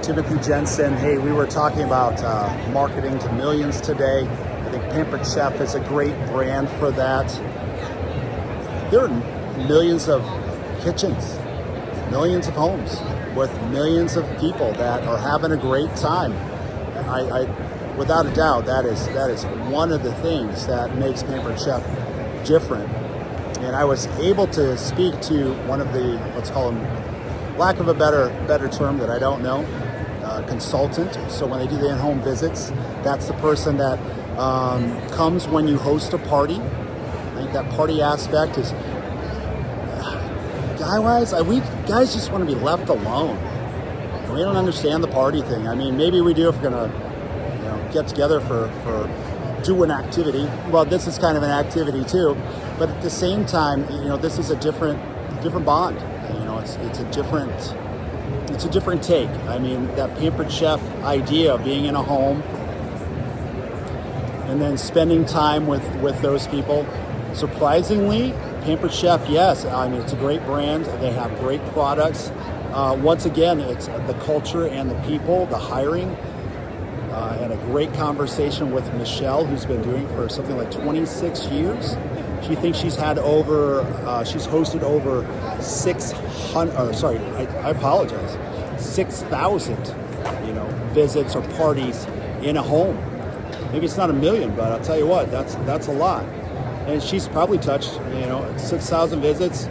Timothy Jensen. Hey, we were talking about marketing to millions today. I think Pampered Chef is a great brand for that. There are millions of kitchens, millions of homes with millions of people that are having a great time. I without a doubt, that is one of the things that makes Pampered Chef different. And I was able to speak to one of the, let's call them, lack of a better term that I don't know, consultant. So when they do the in-home visits, that's the person that comes when you host a party. I think that party aspect is, guy-wise, we guys just want to be left alone. We don't understand the party thing. I mean, maybe we do if we're gonna, get together for do an activity. Well, this is kind of an activity too, but at the same time, this is a different bond. It's a different take. I mean, that Pampered Chef idea of being in a home and then spending time with those people. Surprisingly, Pampered Chef, yes, I mean, it's a great brand. They have great products. Once again, it's the culture and the people, the hiring. I had a great conversation with Michelle, who's been doing it for something like 26 years. She thinks she's hosted over 6,000, visits or parties in a home. Maybe it's not a million, but I'll tell you what, that's a lot. And she's probably touched, 6,000 visits,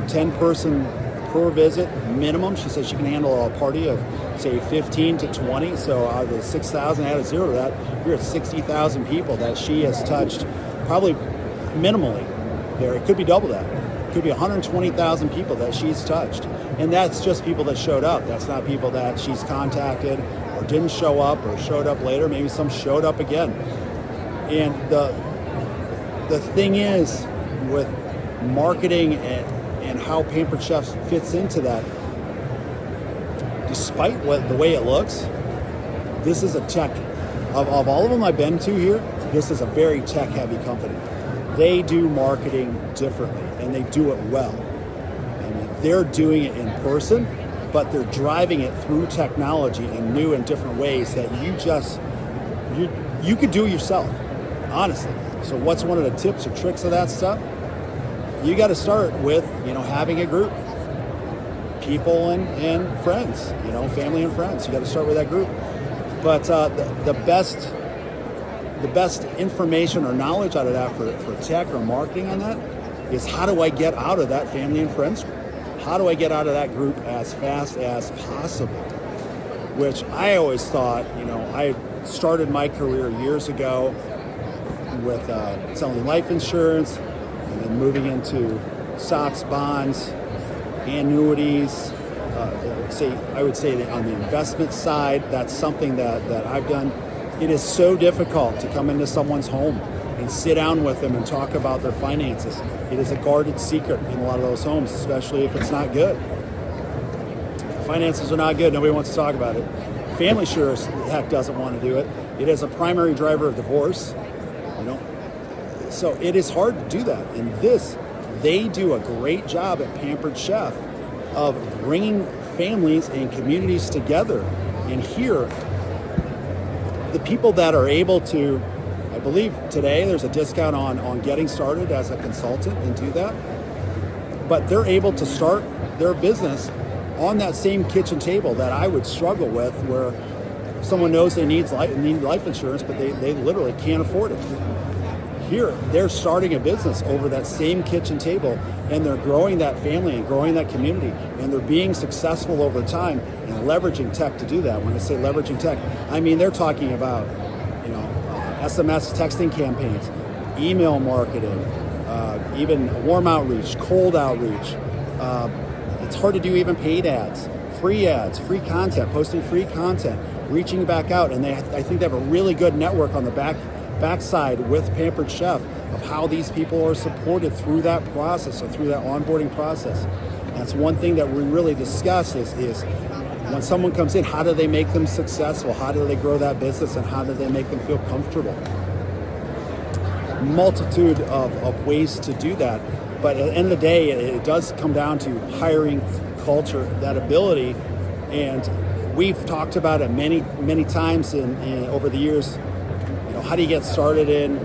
10 person per visit minimum. She says she can handle a party of, say, 15 to 20. So out of the 6,000, add a zero to that, you're at 60,000 people that she has touched, probably minimally there. It could be double that. It could be 120,000 people that she's touched. And that's just people that showed up. That's not people that she's contacted or didn't show up or showed up later. Maybe some showed up again. And the thing is with marketing and how Pampered Chef fits into that, despite the way it looks, this is a tech, of all of them I've been to here, this is a very tech-heavy company. They do marketing differently, and they do it well. I mean, they're doing it in person, but they're driving it through technology in new and different ways that you could do yourself, honestly. So what's one of the tips or tricks of that stuff? You got to start with, having a group, people and friends, family and friends. You got to start with that group. But the best information or knowledge out of that for tech or marketing on that is, how do I get out of that family and friends group? How do I get out of that group as fast as possible? Which I always thought, I started my career years ago with selling life insurance, and then moving into stocks, bonds, annuities. I would say that on the investment side, that's something that I've done. It is so difficult to come into someone's home and sit down with them and talk about their finances. It is a guarded secret in a lot of those homes, especially if it's not good. If finances are not good, nobody wants to talk about it. Family sure as heck doesn't want to do it. It is a primary driver of divorce. So it is hard to do that. And they do a great job at Pampered Chef of bringing families and communities together. And here, the people that are able to, I believe today there's a discount on getting started as a consultant and do that. But they're able to start their business on that same kitchen table that I would struggle with, where someone knows they need life insurance, but they literally can't afford it. Here, they're starting a business over that same kitchen table, and they're growing that family and growing that community, and they're being successful over time and leveraging tech to do that. When I say leveraging tech, I mean they're talking about, SMS texting campaigns, email marketing, even warm outreach, cold outreach. It's hard to do even paid ads, free content, posting free content, reaching back out, and I think they have a really good network on the backside with Pampered Chef of how these people are supported through that process or through that onboarding process. And that's one thing that we really discuss is when someone comes in, how do they make them successful? How do they grow that business, and how do they make them feel comfortable? Multitude of ways to do that. But at the end of the day, it does come down to hiring, culture, that ability. And we've talked about it many times over the years. How do you get started in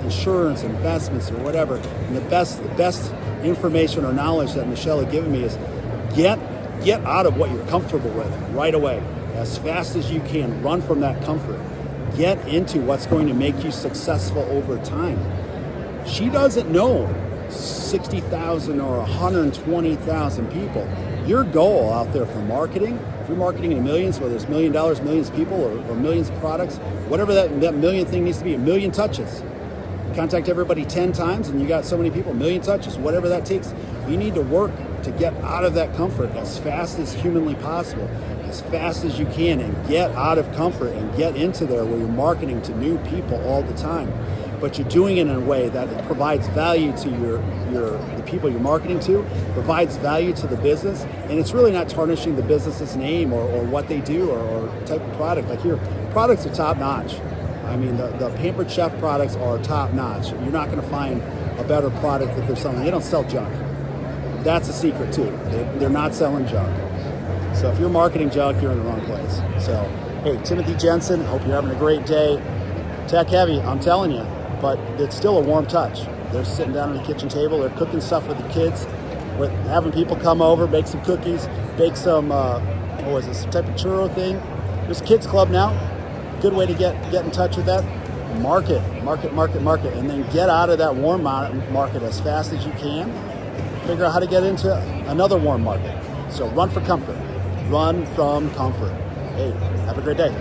insurance, investments, or whatever? And the best information or knowledge that Michelle had given me is get out of what you're comfortable with right away, as fast as you can. Run from that comfort. Get into what's going to make you successful over time. She doesn't know 60,000 or 120,000 people. Your goal out there for marketing, if you're marketing to millions, whether it's $1 million, millions of people, or millions of products, whatever that million thing needs to be, 1 million touches. Contact everybody 10 times and you got so many people, 1 million touches, whatever that takes. You need to work to get out of that comfort as fast as humanly possible, as fast as you can, and get out of comfort and get into there where you're marketing to new people all the time. But you're doing it in a way that provides value to the people you're marketing to, provides value to the business, and it's really not tarnishing the business's name or what they do or type of product. Like your products are top notch. I mean, the Pampered Chef products are top notch. You're not going to find a better product that they're selling. They don't sell junk. That's a secret too. They're not selling junk. So if you're marketing junk, you're in the wrong place. So, hey, Timothy Jensen, hope you're having a great day. Tech heavy, I'm telling you, but it's still a warm touch. They're sitting down at the kitchen table, they're cooking stuff with the kids, with having people come over, make some cookies, bake some, some type of churro thing. There's a kids club now. Good way to get in touch with that. Market, and then get out of that warm market as fast as you can. Figure out how to get into another warm market. So run from comfort. Hey, have a great day.